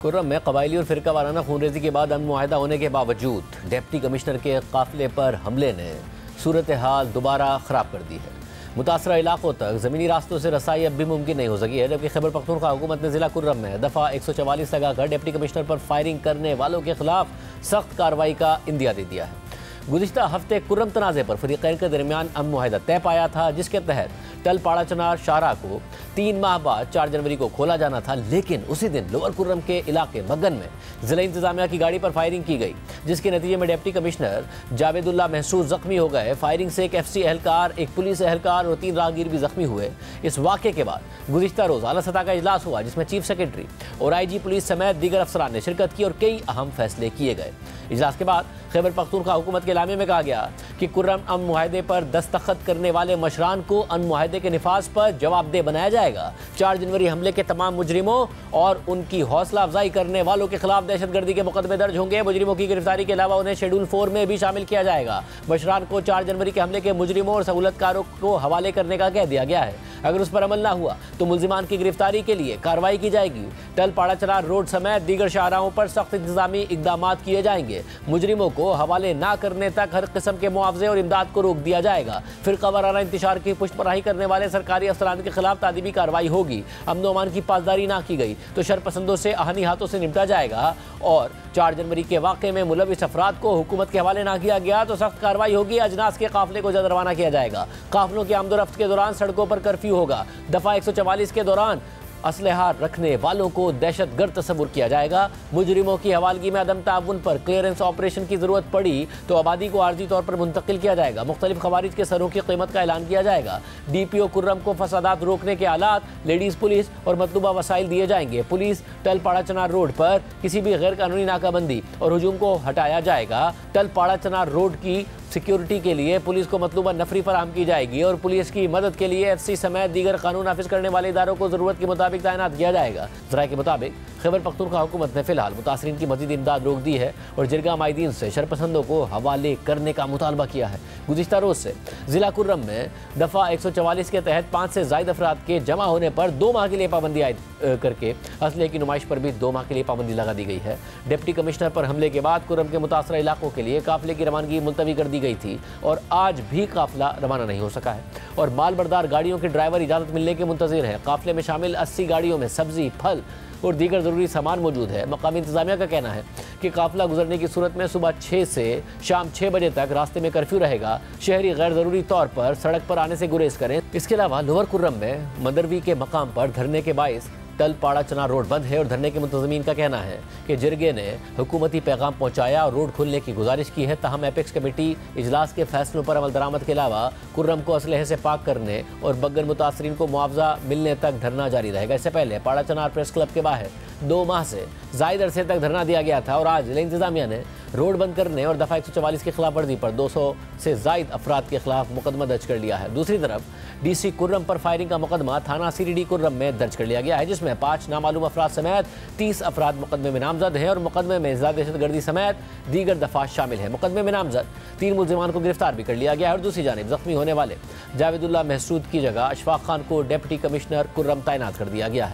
कुर्रम में कबायली और फिरका वाराना खूनरेजी के बाद अमन मुआहदा होने के बावजूद डिप्टी कमिश्नर के काफिले पर हमले ने सूरत हाल दोबारा ख़राब कर दी है। मुतासरा इलाकों तक ज़मीनी रास्तों से रसाई अब भी मुमकिन नहीं हो सकी है, जबकि खैबर पख्तूनख्वा हुकूमत ने ज़िला कुर्रम में दफ़ा 144 लगाकर डिप्टी कमिश्नर पर फायरिंग करने वालों के खिलाफ सख्त कार्रवाई का इंदिया दे दिया है। गुज़िश्ता हफ्ते कुर्रम तनाज़े पर फरीक़ैन के दरमियान अमन मुआहदा तय पाया था, जिसके तहत टल पाड़ा चनार शाहरा को 3 माह बाद 4 जनवरी को खोला जाना था, लेकिन उसी दिन लोअर कुर्रम के इलाके मगन में ज़िला इंतज़ामिया की गाड़ी पर फायरिंग की गई, जिसके नतीजे में डिप्टी कमिश्नर जावेदुल्ला महसूस जख्मी हो गए। फायरिंग से एक FC एहलकार, एक पुलिस एहलकार और 3 राहगीर भी जख्मी हुए। इस वाक़े के बाद गुज़िश्ता रोज़ आला सतह का इजलास हुआ, जिसमें चीफ सेक्रेटरी और IG पुलिस समेत दीगर अफसरान ने शिरकत की और कई अहम फैसले किए गए। इजलास के बाद खैबर पख्तूनख्वा हुकूमत के लामे में कहा गया कि कुर्रम अमन मुआहदे पर दस्तखत करने वाले मशरान को अमन मुआहदे के निफाज पर जवाबदेह बनाया जाएगा। 4 जनवरी हमले के तमाम मुजरिमों और उनकी हौसला अफजाई करने वालों के खिलाफ दहशतगर्दी के मुकदमे दर्ज होंगे। मुजरिमों की गिरफ्तारी के अलावा उन्हें शेड्यूल 4 में भी शामिल किया जाएगा। मशरान को 4 जनवरी के हमले के मुजरिमों और सहूलतकारों को हवाले करने का कह दिया गया है। अगर उस पर अमल न हुआ तो मुल्जिमान की गिरफ्तारी के लिए कार्रवाई की जाएगी। टल पाड़ा चनार रोड समेत दीगर शाहराहों पर सख्त इंतजामी इकदाम किए जाएंगे। मुजरिमों को हवाले न करने तक हर किस्म के मुआवजे और इमदाद को रोक दिया जाएगा। फिरका वाराना इंतशार की पुष्टपराही करने वाले सरकारी अफसरान के खिलाफ तादीबी कार्रवाई होगी। अमन अमान की पासदारी ना की गई तो शरपसंदों से आहनी हाथों से निपटा जाएगा और 4 जनवरी के वाक़े में मुलविस अफराद को हुकूमत के हवाले ना किया गया तो सख्त कार्रवाई होगी। अजनास के काफिले को जल्द रवाना किया जाएगा। काफिलों की आमदोरफ्त के दौरान सड़कों पर कर्फ्यू होगा। दफ़ा 144 के दौरान असलहा रखने वालों को दहशतगर्द तस्वुर किया जाएगा। मुजरिमों की हवालगी में अदम ताउन पर क्लियरेंस ऑपरेशन की ज़रूरत पड़ी तो आबादी को आर्जी तौर पर मुंतकिल किया जाएगा। मुख्तलिफ खवारिज के सरों की कीमत का ऐलान किया जाएगा। DPO कुर्रम को फसादात रोकने के आलात, लेडीज़ पुलिस और मतलूबा वसाइल दिए जाएंगे। पुलिस टल पाड़ा चनार रोड पर किसी भी गैर कानूनी नाकाबंदी और हजूम को हटाया जाएगा। टल पाड़ा चनार रोड की सिक्योरिटी के लिए पुलिस को मतलूबा नफरी फराहम की जाएगी और पुलिस की मदद के लिए FC समेत दीगर कानून नाफिज करने वाले इदारों को ज़रूरत के मुताबिक तैनात किया जाएगा। ज़राए के मुताबिक खैबर पख्तूनख्वा हुकूमत ने फिलहाल मुतासरीन की मज़ीद इमदाद रोक दी है और जिरगा माहिदीन से शरपसंदों को हवाले करने का मुतालबा किया है। गुज़िश्ता रोज़ से ज़िला कुर्रम में दफ़ा 144 के तहत 5 से ज़ायद अफराद के जमा होने पर 2 माह के लिए पाबंदी आयद करके असले की नुमाइश पर भी 2 माह के लिए पाबंदी लगा दी गई है। डिप्टी कमिश्नर पर हमले के बाद कुर्रम के मुतासरा इलाकों के लिए काफिले की रवानगी मुलतवी कर दी गई थी और आज भी काफिला रवाना नहीं हो सका है और माल बरदार गाड़ियों के ड्राइवर इजाज़त मिलने के मुंतज़िर है। काफिले में शामिल 80 गाड़ियों में सब्जी, फल और दीगर ज़रूरी सामान मौजूद है। मकामी इंतज़ामिया का कहना है कि काफिला गुजरने की सूरत में सुबह 6 से शाम 6 बजे तक रास्ते में कर्फ्यू रहेगा। शहरी गैर ज़रूरी तौर पर सड़क पर आने से गुरेज करें। इसके अलावा लोअर कुर्रम में मदरवी के मकाम पर धरने के बाइस टल पाड़ा चनार रोड बंद है और धरने के मुंतज़मीन का कहना है कि जिरगे ने हुकूमती पैगाम पहुँचाया और रोड खोलने की गुजारिश की है। ताहम एपेक्स कमेटी इजलास के फैसलों पर अमल दरामद के अलावा कुर्रम को असलहे से पाक करने और बग्गन मुतासरीन को मुआवजा मिलने तक धरना जारी रहेगा। इससे पहले पाड़ा चनार प्रेस क्लब के बाहर 2 माह से ज़ायद अरसे तक धरना दिया गया था और आज ज़िला इंतज़ामिया ने रोड बंद करने और दफ़ा 144 की खिलाफ वर्जी पर 200 से ज़ायद अफराद के खिलाफ मुकदमा दर्ज कर लिया है। दूसरी तरफ DC कुर्रम पर फायरिंग का मुकदमा थाना CDD कुर्रम में दर्ज कर लिया गया है, जिसमें 5 नामालूम अफराद समेत 30 अफराद मुकदमे में नामजद हैं और मुकदमे में दहशतगर्दी समेत दीगर दफात शामिल है। मुकदमे में नामजद 3 मुल्जिमान को गिरफ्तार भी कर लिया गया है और दूसरी जानिब जख्मी होने वाले जावेदुल्ला महसूद की जगह अशफाक खान को डिप्टी कमिश्नर कुर्रम तैनात कर दिया गया है।